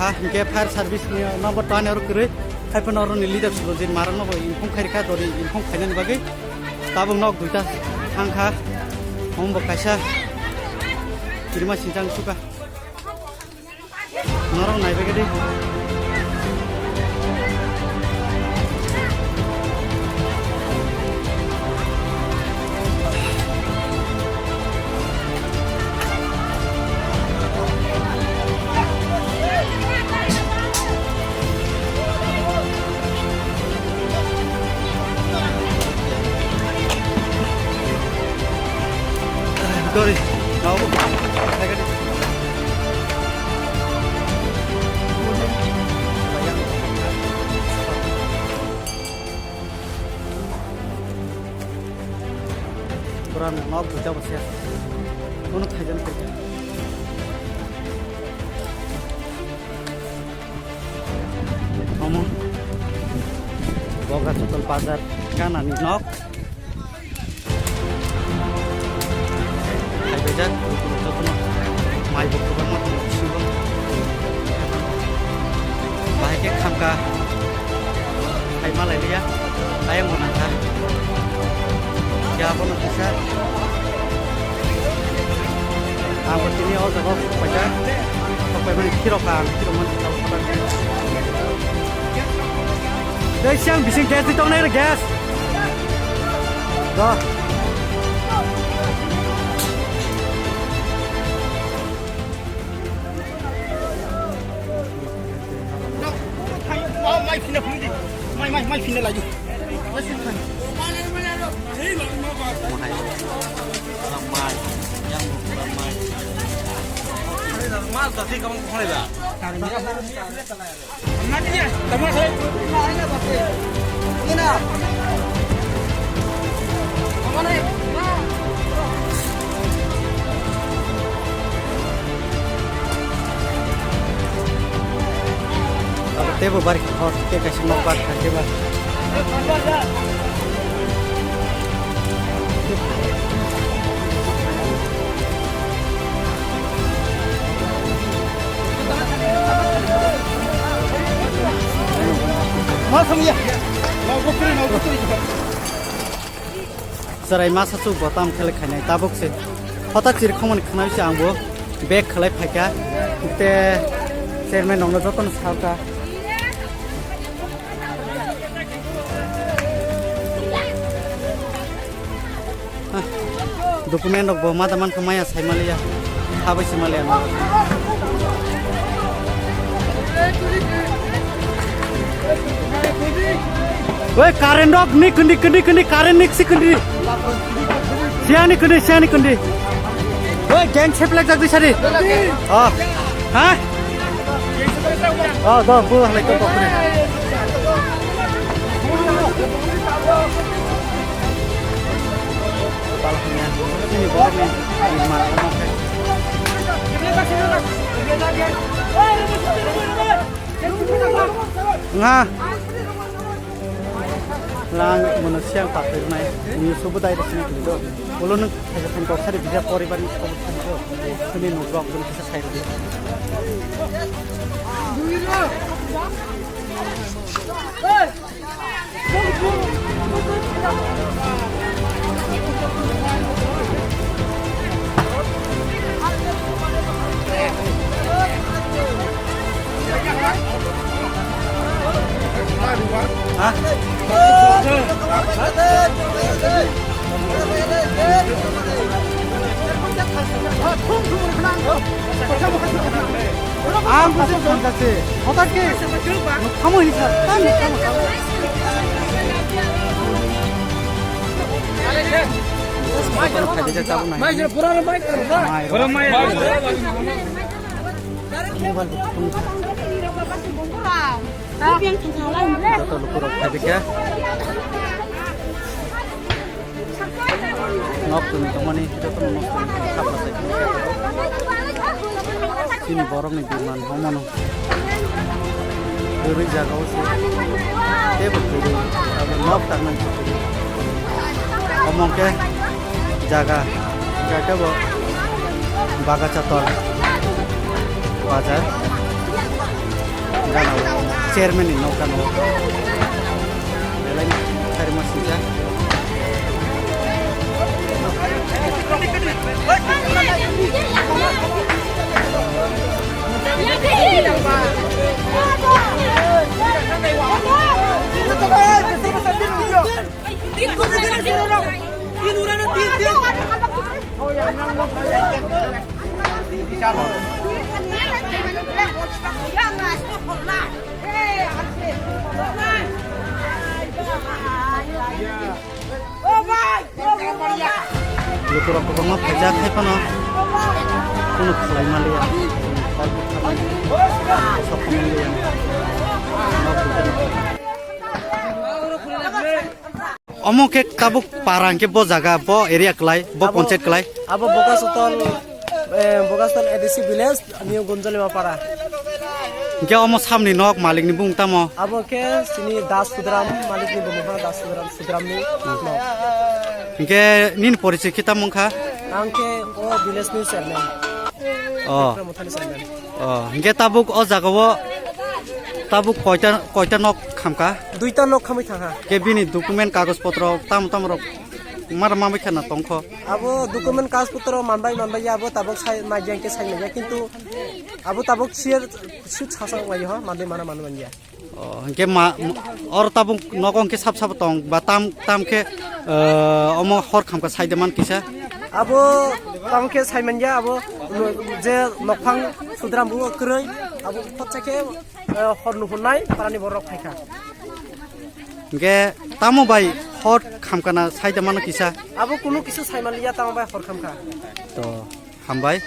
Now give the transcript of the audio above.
ha ke fire service ni number 10 or kre haipon or ni leader sulo jin maran no infom khairka dori infom khainan bage tabung nok duita hangkha hombo kaisa kirma sinjang suka norong nai bage de Sorry, now Quran mau baca bahasa, untuk kajian kerja. Kamu, bawa ke pasar kanan nok. Bejan, betul mai buku banget sih baiknya kamka hai malai dia ayam mau nangka siapa nak bisa angkut ini oh jawab baca sampai mana kilo mana tahu apa deh siang bising gas di tong nih gas dah mai pindah lagi. Tebo balik hot ke kasih mau balik ke balik. Serai masa tu botam kali khanai tabuk se hota chir khomon khanai se angbo bag khalai phaika te chairman nongno joton sauka dokumen rok bo madaman kemaya saimalia habai simalia woi karen rok ni kendi karen nik si kendi siani kendi woi geng seplek jak disari oh ha oh do bu lek ko pokre ini boleh nih mana Nga lang manusia yang tak bernai ini sebut air sini gitu kalau nung hasilkan kau sari bisa poriban kau sini ini nunggu belum bisa saya Hah? Aku sih belum kasih. Otak ke? Kamu ini sah. Kamu. Sini borong nih gimana? Ngomong. Duri jaga usia. Tebet duri. Tapi nok tangan. Ngomong ke jaga. Jaga bo. Baga cator. Wajar. gana chairman ni nok gana lain cari masih ya Lukur aku kongok kerja kayak apa no? Kuno kelai malia, sok malia. Omong ke tabuk parang ke bo jaga bo area kelai, bo poncet kelai. Abo Bokastol EDC village New Gonzalima para. Ke omong samni nok malik ni bung tamo. Abo ke sini Das Sudram malik ni bumuha Das Sudram ni. Ke nin policy kita mungka. Angke o village ni serna. Oh. Muthani serna. Oh. Ke tabuk o jaga bo tabuk koita nok khamka. Duita nok khamai thanga. Ke bini dokumen kagos potro tam rok. Mar mamai khana tongkho. Abo dokumen kagus putro manbai abo tabok sai majang ke sai meja kintu abo tabok share shoot hasang wai ha mandai mana manja. Oh, ke ma or tabung nokong ke sap tong ba tam ke omo hor kham ka saide man kisa abo tam ke sai manja abo je nokphang sudram bu kroi abo potcha ke hor nu hunai parani borok phaika ke tamo bai hor kham kana saide man kisa abo kunu kisu sai malia tam bai hor kham kha to hambai